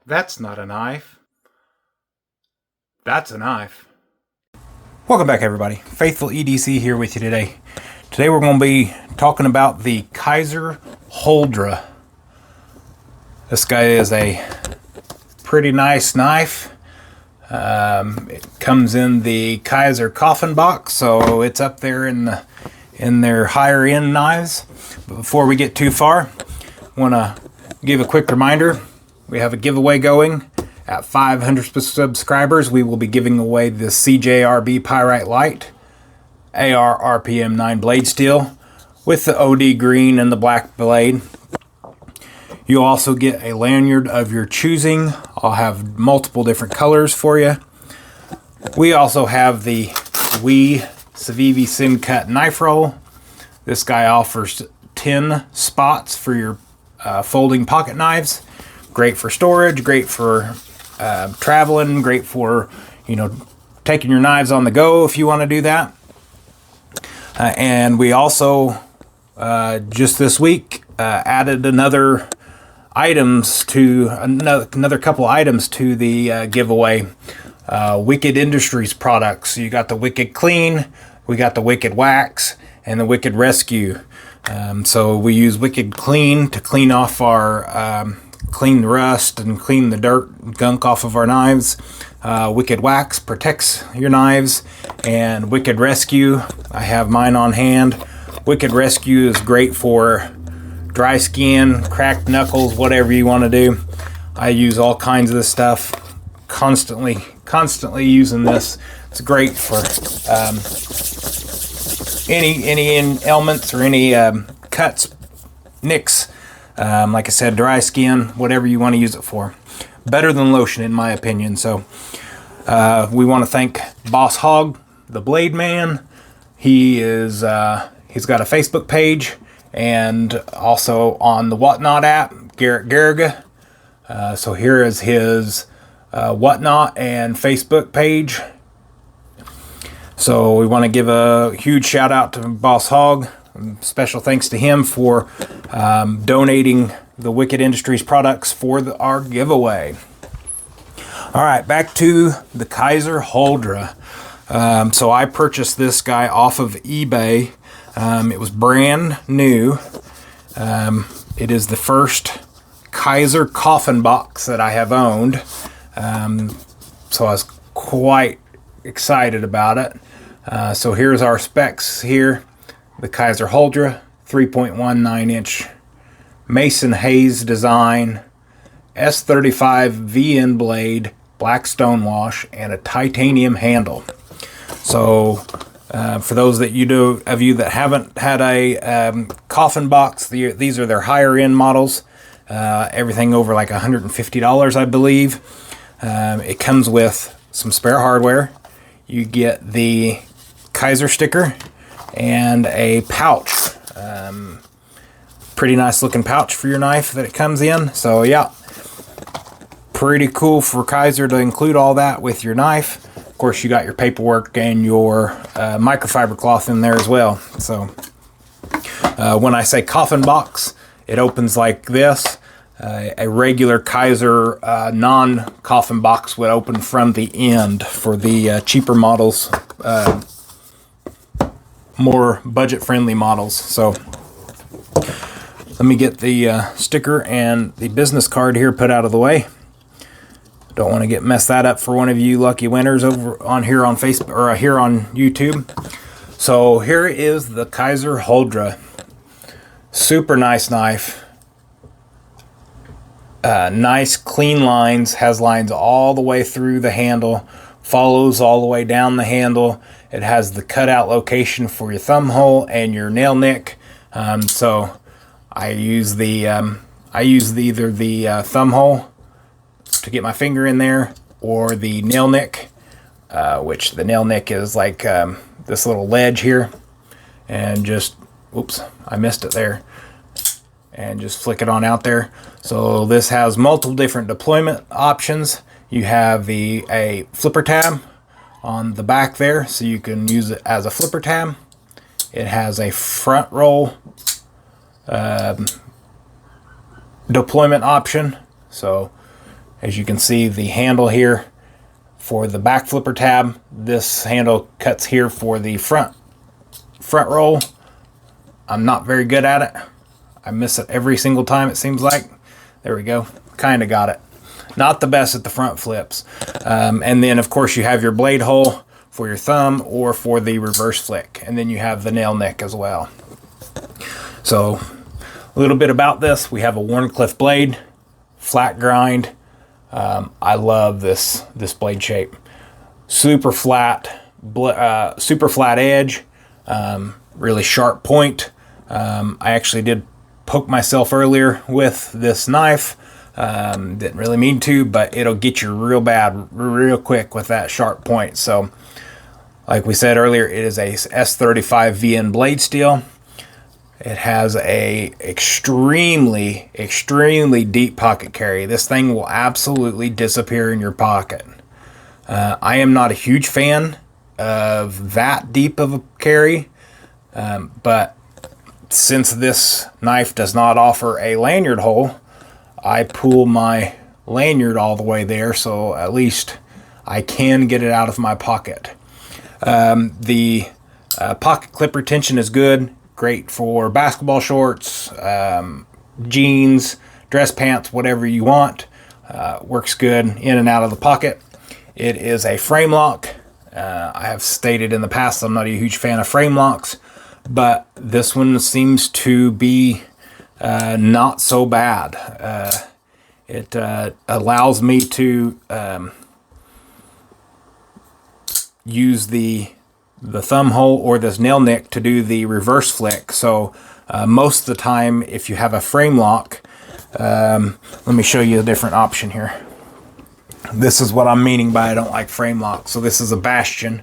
That's not a knife. That's a knife. Welcome back, everybody. Faithful EDC here with you today. Today we're going to be talking about the KIZER HULDRA. This guy is a pretty nice knife. It comes in the KIZER coffin box, so it's up there in their higher end knives. But before we get too far, I want to give a quick reminder. We have a giveaway going. At 500 subscribers, we will be giving away the CJRB Pyrite Light AR RPM 9 blade steel with the OD green and the black blade. You'll also get a lanyard of your choosing. I'll have multiple different colors for you. We also have the Civivi Sim Cut knife roll. This guy offers 10 spots for your folding pocket knives. Great for storage, great for traveling, great for, taking your knives on the go if you want to do that. And we also, just this week, added another couple items to the giveaway. Wicked Industries products. You got the Wicked Clean, we got the Wicked Wax, and the Wicked Rescue. So we use Wicked Clean to clean off our clean the rust and clean the dirt gunk off of our knives. Wicked Wax protects your knives, and Wicked Rescue, I have mine on hand. Wicked Rescue is great for dry skin, cracked knuckles, whatever you want to do. I use all kinds of this stuff, constantly using this. It's great for any ailments or any cuts, nicks. Like I said, dry skin, whatever you want to use it for. Better than lotion, in my opinion. So we want to thank Boss Hog, the Blade Man. He's got a Facebook page, and also on the Whatnot app, Garrett Garriga. So here is his Whatnot and Facebook page. So we want to give a huge shout out to Boss Hog. Special thanks to him for donating the Wicked Industries products for our giveaway. All right, back to the KIZER HULDRA. So I purchased this guy off of eBay. It was brand new. It is the first KIZER coffin box that I have owned. So I was quite excited about it. So here's our specs here. The KIZER HULDRA 3.19 inch Mason Hayes design, S35VN blade, black stonewash, and a titanium handle. So for those of you that haven't had a coffin box, these are their higher end models. Everything over like $150, I believe. It comes with some spare hardware. You get the KIZER sticker and a pouch. Pretty nice looking pouch for your knife that it comes in. So yeah, pretty cool for KIZER to include all that with your knife. Of course, you got your paperwork and your microfiber cloth in there as well. So when I say coffin box, it opens like this. A regular KIZER non-coffin box would open from the end for the cheaper models, more budget-friendly models. So let me get the sticker and the business card here put out of the way. Don't want to mess that up for one of you lucky winners over on here on Facebook or here on YouTube. So here is the KIZER HULDRA. Super nice knife. Nice clean lines. Has lines all the way through the handle. Follows all the way down the handle. It has the cutout location for your thumb hole and your nail nick. So I use either the thumb hole to get my finger in there, or the nail nick, which the nail nick is like this little ledge here, and just, oops, I missed it there, and just flick it on out there. So this has multiple different deployment options. You have a flipper tab on the back there, so you can use it as a flipper tab. It has a front roll deployment option, so As you can see, the handle here for the back flipper tab, this handle cuts here for the front roll. I'm not very good at it. I miss it every single time, it seems like. There we go. Kind of got it. Not the best at the front flips. And then, of course, you have your blade hole for your thumb or for the reverse flick. And then you have the nail nick as well. So, a little bit about this. We have a Wharncliffe blade, flat grind. I love this blade shape. Super flat edge, really sharp point. I actually did poke myself earlier with this knife. Didn't really mean to, but it'll get you real bad real quick with that sharp point. So like we said earlier, it is a S35VN blade steel. It has a extremely deep pocket carry. This thing will absolutely disappear in your pocket. I am not a huge fan of that deep of a carry, but since this knife does not offer a lanyard hole, I pull my lanyard all the way there, so at least I can get it out of my pocket. The pocket clip retention is good. Great for basketball shorts, jeans, dress pants, whatever you want. Works good in and out of the pocket. It is a frame lock. I have stated in the past I'm not a huge fan of frame locks, but this one seems to be not so bad. It allows me to use the thumb hole or this nail nick to do the reverse flick. So most of the time, if you have a frame lock, let me show you a different option here. This is what I'm meaning by I don't like frame lock. So this is a Bastion.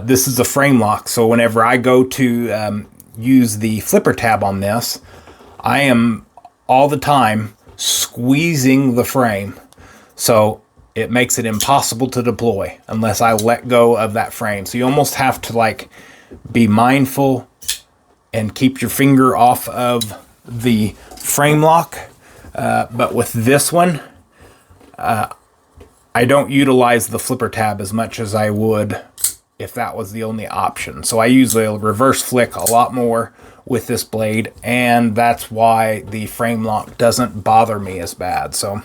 This is a frame lock. So whenever I go to use the flipper tab on this, I am all the time squeezing the frame. So it makes it impossible to deploy unless I let go of that frame. So you almost have to like be mindful and keep your finger off of the frame lock. But with this one, I don't utilize the flipper tab as much as I would if that was the only option. So I use the reverse flick a lot more with this blade, and that's why the frame lock doesn't bother me as bad. So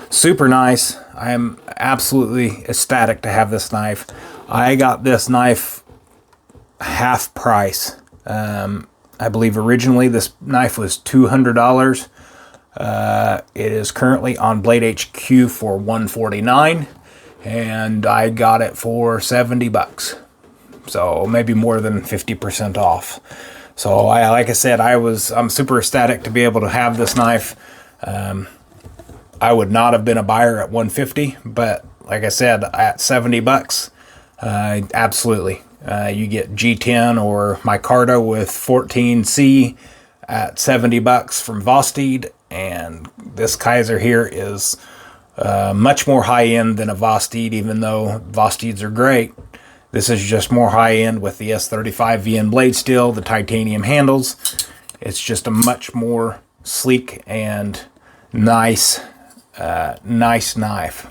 super nice. I am absolutely ecstatic to have this knife. I got this knife half price. I believe originally this knife was $200. It is currently on Blade HQ for $149, and I got it for 70 bucks. So maybe more than 50% off. So like I said, I'm super ecstatic to be able to have this knife. I would not have been a buyer at 150, but like I said, at 70 bucks, absolutely. You get G10 or micarta with 14C at 70 bucks from Vosteed, and this KIZER here is much more high-end than a Vosteed, even though Vosteeds are great. This is just more high-end with the S35VN blade steel, the titanium handles. It's just a much more sleek and nice knife.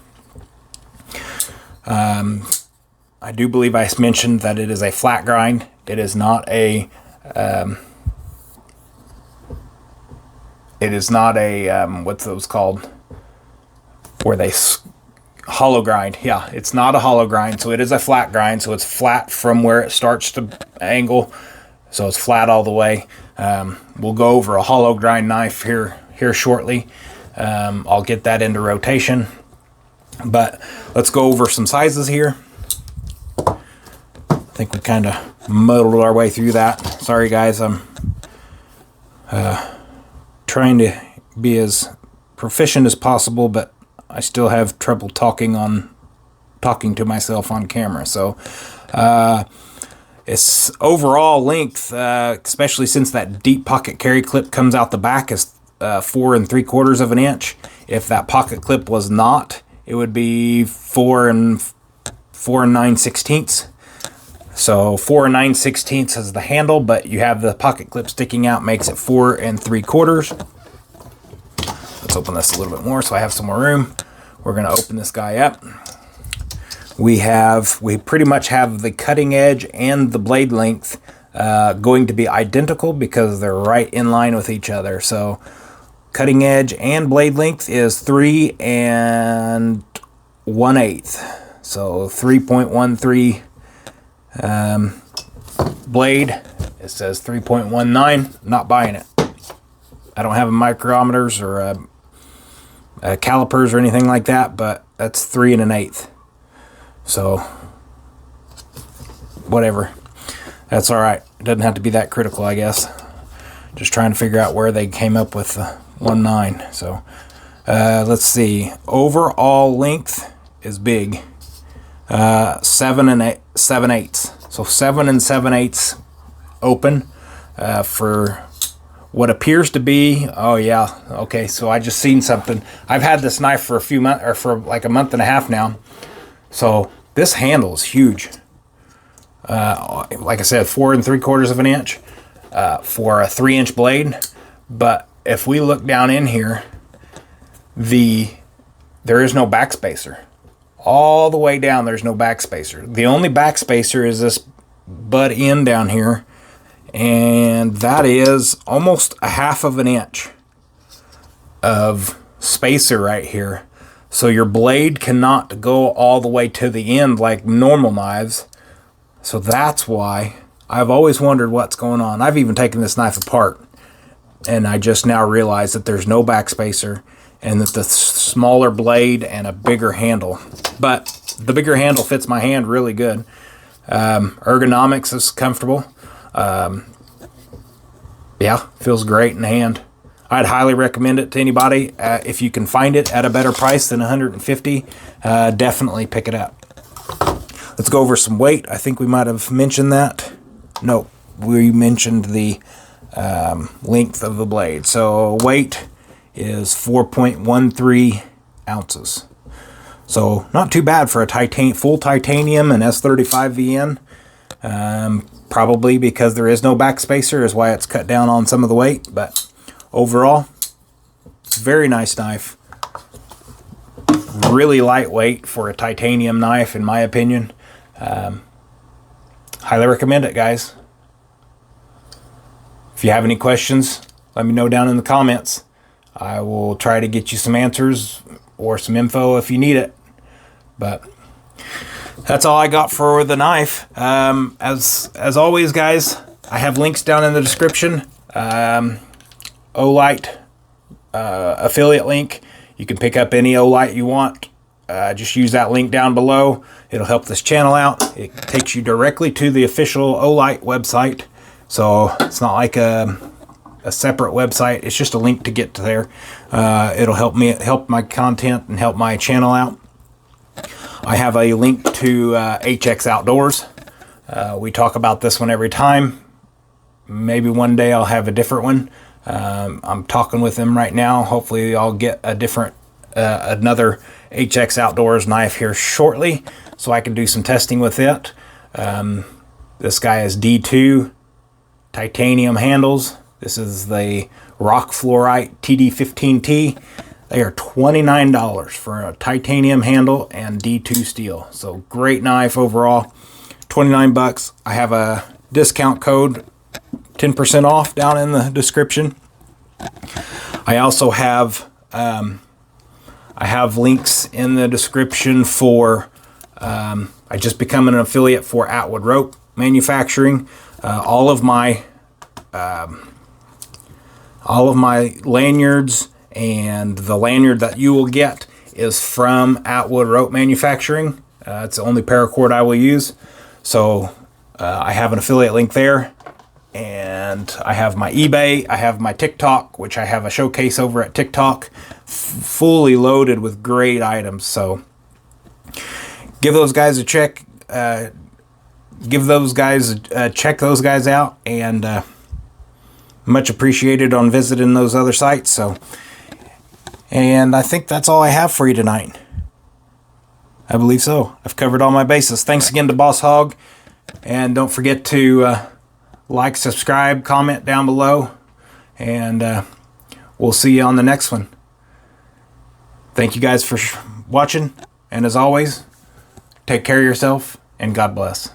I do believe I mentioned that it is a flat grind. It is not a what's those called? Where they hollow grind. Yeah, it's not a hollow grind, so it is a flat grind. So it's flat from where it starts to angle, so it's flat all the way. We'll go over a hollow grind knife here shortly. I'll get that into rotation, but let's go over some sizes here. I think we kind of muddled our way through that. Sorry guys, I'm trying to be as proficient as possible, but I still have trouble talking to myself on camera. So its overall length, especially since that deep pocket carry clip comes out the back, is 4 3/4 of an inch. If that pocket clip was not, it would be 4 9/16. So 4 9/16 is the handle, but you have the pocket clip sticking out, makes it 4 3/4. Let's open this a little bit more so I have some more room. We're going to open this guy up. We pretty much have the cutting edge and the blade length going to be identical because they're right in line with each other. So cutting edge and blade length is 3 1/8. So 3.13 blade. It says 3.19. Not buying it. I don't have micrometers or calipers or anything like that, but that's 3 1/8. So whatever. That's all right. It doesn't have to be that critical, I guess. Just trying to figure out where they came up with the 1/9. So let's see. Overall length is big. 7 7/8. So 7 7/8 open for what appears to be. Oh yeah. Okay. So I just seen something. I've had this knife for a few months, or for like a month and a half now. So this handle is huge. Like I said, 4 3/4 of an inch for a 3-inch blade. But if we look down in here, there is no backspacer. All the way down, there's no backspacer. The only backspacer is this butt end down here, and that is almost a 1/2 of an inch of spacer right here. So your blade cannot go all the way to the end like normal knives. So that's why I've always wondered what's going on. I've even taken this knife apart, and I just now realized that there's no backspacer and that the smaller blade and a bigger handle. But the bigger handle fits my hand really good. Ergonomics is comfortable. Yeah, feels great in the hand. I'd highly recommend it to anybody. If you can find it at a better price than $150, definitely pick it up. Let's go over some weight. I think we might have mentioned that. No, we mentioned the length of the blade. So weight is 4.13 ounces. So not too bad for a full titanium and S35VN. Probably because there is no backspacer is why it's cut down on some of the weight. But overall, very nice knife. Really lightweight for a titanium knife, in my opinion. Highly recommend it, guys. If you have any questions, let me know down in the comments. I will try to get you some answers or some info if you need it. But that's all I got for the knife. As always, guys, I have links down in the description. Olight affiliate link. You can pick up any Olight you want. Just use that link down below. It'll help this channel out. It takes you directly to the official Olight website. So it's not like a separate website. It's just a link to get to there. It'll help my content and help my channel out. I have a link to HX Outdoors. We talk about this one every time. Maybe one day I'll have a different one. I'm talking with them right now. Hopefully I'll get a different another HX Outdoors knife here shortly so I can do some testing with it. This guy is D2 titanium handles. This is the Rock Fluorite TD15T. They are $29 for a titanium handle and D2 steel. So great knife overall. 29 bucks. I have a discount code, 10% off, down in the description. I also have links in the description for I just become an affiliate for Atwood Rope Manufacturing. All of my lanyards and the lanyard that you will get is from Atwood Rope Manufacturing. It's the only paracord I will use. So I have an affiliate link there, and I have my eBay, I have my TikTok, which I have a showcase over at TikTok, fully loaded with great items. So give those guys a check. Check those guys out, and much appreciated on visiting those other sites. So, and I think that's all I have for you tonight. I believe so. I've covered all my bases. Thanks again to Boss Hog, and don't forget to like, subscribe, comment down below, and we'll see you on the next one. Thank you guys for watching. And as always, take care of yourself and God bless.